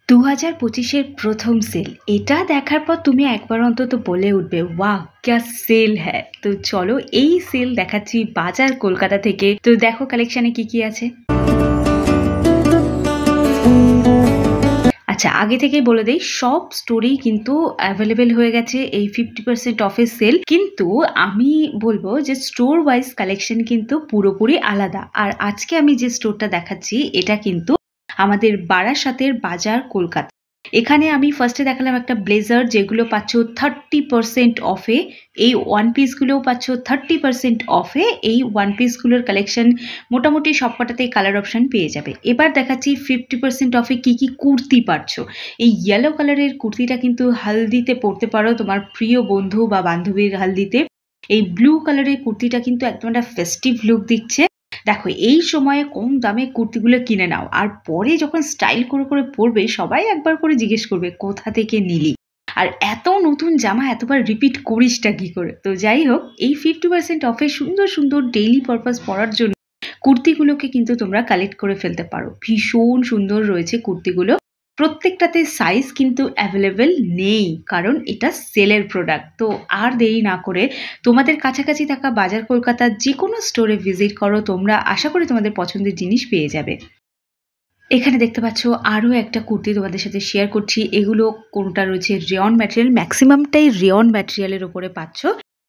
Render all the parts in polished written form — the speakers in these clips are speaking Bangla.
2025-এর প্রথম সেল। এটা দেখার পর তুমি একবার অন্তত বলে উঠবে, ওয়াও ক্যা সেল হ্যায়। তো চলো এই সেল দেখাচ্ছি বাজার কলকাতা থেকে। তো দেখো কালেকশনে কি কি আছে। আচ্ছা, আগে থেকেই বলে দেই, সব স্টোরি কিন্তু অ্যাভেলেবেল হয়ে গেছে এই 50% অফের সেল। কিন্তু আমি বলবো যে স্টোর ওয়াইজ কালেকশন কিন্তু পুরোপুরি আলাদা। আর আজকে আমি যে স্টোরটা দেখাচ্ছি এটা কিন্তু আমাদের বারাসাতের বাজার কলকাতা। এখানে আমি ফার্স্টে দেখালাম একটা ব্লেজার, যেগুলো পাচ্ছ 30% অফে। এই ওয়ান পিসগুলোও পাচ্ছ 30% অফে। এই ওয়ান পিসগুলোর কালেকশন মোটামুটি সবকটাতেই কালার অপশন পেয়ে যাবে। এবার দেখাচ্ছি 50% অফে কি কি কুর্তি পাচ্ছ। এই ইয়েলো কালারের কুর্তিটা কিন্তু হালদিতে পরতে পারো, তোমার প্রিয় বন্ধু বা বান্ধবীর হালদিতে। এই ব্লু কালারের কুর্তিটা কিন্তু একদম একটা ফেস্টিভ লুক দিচ্ছে। দেখো, এই সময়ে কম দামে কুর্তিগুলো কিনে নাও, আর পরে যখন স্টাইল করে করে পরবে সবাই একবার করে জিজ্ঞেস করবে কোথা থেকে নিলি, আর এত নতুন জামা এতবার রিপিট করিসটা কি করে। তো যাই হোক, এই 50% অফে সুন্দর সুন্দর ডেইলি পারপাস পরার জন্য কুর্তিগুলোকে কিন্তু তোমরা কালেক্ট করে ফেলতে পারো। ভীষণ সুন্দর রয়েছে কুর্তিগুলো। প্রত্যেকটাতে সাইজ কিন্তু অ্যাভেলেবেল নেই, কারণ এটা সেলের প্রোডাক্ট। তো আর দেরি না করে তোমাদের কাছাকাছি থাকা বাজার কলকাতার যে কোনো স্টোরে ভিজিট করো, তোমরা আশা করি তোমাদের পছন্দের জিনিস পেয়ে যাবে। এখানে দেখতে পাচ্ছ আরও একটা কুর্তি তোমাদের সাথে শেয়ার করছি। এগুলো কোনটা রয়েছে রেয়ন ম্যাটেরিয়াল, ম্যাক্সিমামটাই রেয়ন ম্যাটেরিয়ালের ওপরে পাচ্ছ।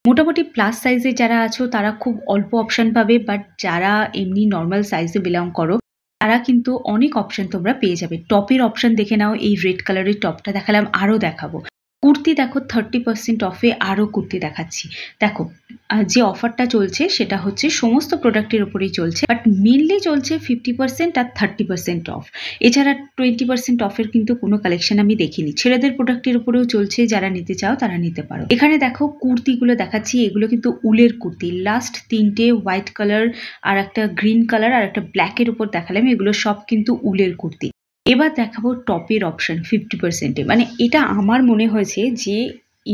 মোটামুটি প্লাস সাইজে যারা আছো তারা খুব অল্প অপশান পাবে, বাট যারা এমনি নর্মাল সাইজে বিলং করো তারা কিন্তু অনেক অপশান তোমরা পেয়ে যাবে। টপের অপশান দেখে নাও, এই রেড কালারের টপটা দেখালাম, আরও দেখাবো। কুর্তি দেখো 30% অফে আরও কুর্তি দেখাচ্ছি। দেখো, যে অফারটা চলছে সেটা হচ্ছে সমস্ত প্রোডাক্টের উপরেই চলছে, বাট মেনলি চলছে 50% আর 30% অফ। এছাড়া 20% অফের কিন্তু কোনো কালেকশন আমি দেখিনি। ছেলেদের প্রোডাক্টের উপরেও চলছে, যারা নিতে চাও তারা নিতে পারো। এখানে দেখো কুর্তিগুলো দেখাচ্ছি, এগুলো কিন্তু উলের কুর্তি। লাস্ট তিনটে হোয়াইট কালার আর একটা গ্রিন কালার আর একটা ব্ল্যাকের উপর দেখালাম, এগুলো সব কিন্তু উলের কুর্তি। এবার দেখাবো টপের অপশন 50%-এ। মানে এটা আমার মনে হয়েছে যে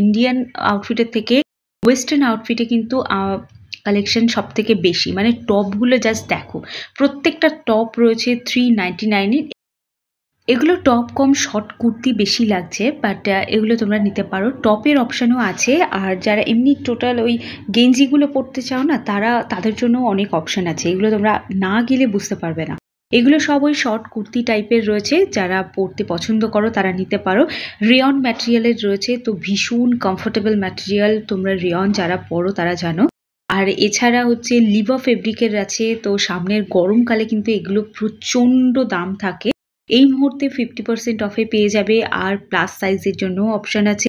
ইন্ডিয়ান আউটফিটের থেকে ওয়েস্টার্ন আউটফিটে কিন্তু কালেকশন সব থেকে বেশি। মানে টপগুলো জাস্ট দেখো, প্রত্যেকটা টপ রয়েছে 399-এ। এগুলো টপ কম, শর্ট কুর্তি বেশি লাগছে, বাট এগুলো তোমরা নিতে পারো। টপের অপশানও আছে, আর যারা এমনি টোটাল ওই গেঞ্জিগুলো পরতে চাও না, তাদের জন্য অনেক অপশান আছে। এগুলো তোমরা না গেলে বুঝতে পারবে না। এগুলো সব ওই শর্ট কুর্তি টাইপের রয়েছে, যারা পরতে পছন্দ করো তারা নিতে পারো। রেয়ন ম্যাটেরিয়ালের রয়েছে, তো ভীষণ কমফোর্টেবল ম্যাটেরিয়াল। তোমরা রেয়ন যারা পরো তারা জানো। আর এছাড়া হচ্ছে লিভা ফেব্রিকের আছে, তো সামনের গরমকালে কিন্তু এগুলো প্রচণ্ড দাম থাকে। এই মুহূর্তে 50% অফে পেয়ে যাবে, আর প্লাস সাইজের জন্য অপশান আছে।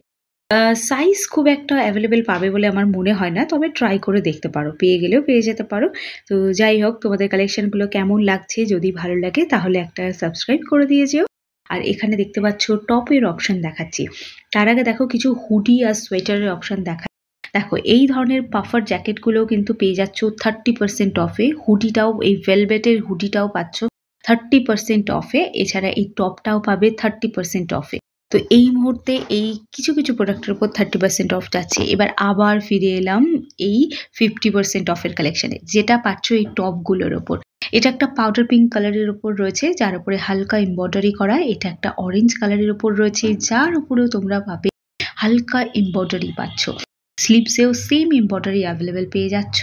সাইজ খুব একটা অ্যাভেলেবেল পাবে বলে আমার মনে হয় না, তবে ট্রাই করে দেখতে পারো, পেয়ে গেলেও পেয়ে যেতে পারো। তো যাই হোক, তোমাদের কালেকশনগুলো কেমন লাগছে, যদি ভালো লাগে তাহলে একটা সাবস্ক্রাইব করে দিয়ে যেও। আর এখানে দেখতে পাচ্ছ টপের অপশান দেখাচ্ছি। তার আগে দেখো কিছু হুডি আর সোয়েটারের অপশান দেখো এই ধরনের পাফার জ্যাকেটগুলোও কিন্তু পেয়ে যাচ্ছ 30% অফে। হুডিটাও, এই ভেলভেটের হুডিটাও পাচ্ছ 30% অফে। এছাড়া এই টপটাও পাবে 30% অফে। তো এই মুহূর্তে এই কিছু কিছু প্রোডাক্টের উপর 30% অফ যাচ্ছে। এবার আবার ফিরে এলাম এই 50% অফের কালেকশানে, যেটা পাচ্ছ এই টপগুলোর ওপর। এটা একটা পাউডার পিঙ্ক কালারের ওপর রয়েছে, যার উপরে হালকা এমব্রয়ডারি করা। এটা একটা অরেঞ্জ কালারের ওপর রয়েছে, যার উপরেও তোমরা পাবে হালকা এমব্রয়ডারি পাচ্ছ। স্লিপসেও সেম এমব্রয়ডারি অ্যাভেলেবেল পেয়ে যাচ্ছ।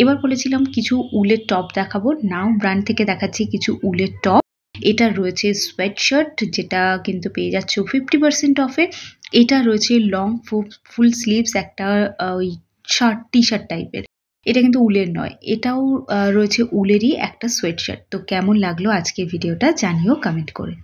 এবার বলেছিলাম কিছু উলের টপ দেখাবো, নাও ব্র্যান্ড থেকে দেখাচ্ছি কিছু উলের টপ। এটা রয়েছে সোয়েট শার্ট, যেটা কিন্তু পেয়ে যাচ্ছ 50% অফে। এটা রয়েছে লং ফুল স্লিভস, একটা ওই টি শার্ট টাইপের। এটা কিন্তু উলের নয়, এটাও রয়েছে উলেরই একটা সোয়েট শার্ট। তো কেমন লাগলো আজকের ভিডিওটা জানিও কমেন্ট করে।